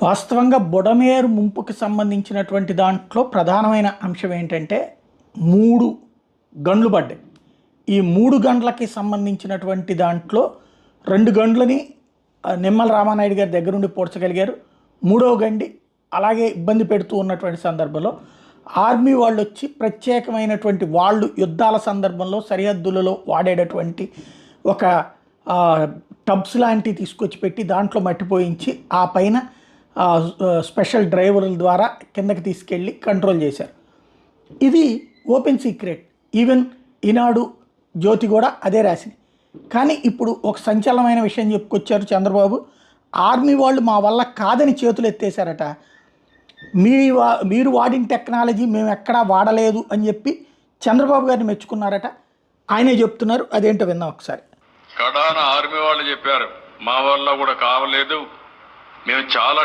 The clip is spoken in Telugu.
వాస్తవంగా బుడమేరు ముంపుకి సంబంధించినటువంటి దాంట్లో ప్రధానమైన అంశం ఏంటంటే 3 గండ్లు పడ్డాయి. ఈ 3 గంటలకి సంబంధించినటువంటి దాంట్లో 2 గంటలని నిమ్మల రామానాయుడు గారి దగ్గరుండి పోడ్చగలిగారు. మూడో గండి అలాగే ఇబ్బంది పెడుతూ ఉన్నటువంటి సందర్భంలో ఆర్మీ వాళ్ళు వచ్చి ప్రత్యేకమైనటువంటి వాళ్ళు యుద్ధాల సందర్భంలో సరిహద్దులలో వాడేటటువంటి ఒక టబ్స్ లాంటివి తీసుకొచ్చి పెట్టి దాంట్లో మట్టిపోయించి ఆ పైన స్పెషల్ డ్రైవర్ల ద్వారా కిందకి తీసుకెళ్ళి కంట్రోల్ చేశారు. ఇది ఓపెన్ సీక్రెట్. ఈవెన్ ఈనాడు జ్యోతి కూడా అదే రాసింది. కానీ ఇప్పుడు ఒక సంచలనమైన విషయం చెప్పుకొచ్చారు చంద్రబాబు. ఆర్మీ వాళ్ళు మా వల్ల కాదని చేతులు ఎత్తేసారట. మీరు వాడిన టెక్నాలజీ మేము ఎక్కడా వాడలేదు అని చెప్పి చంద్రబాబు గారిని మెచ్చుకున్నారట. ఆయనే చెప్తున్నారు. అదేంటో విందాం ఒకసారి. కడాన ఆర్మీ వాళ్ళు చెప్పారు, మా వల్ల కూడా కావలేదు, మేము చాలా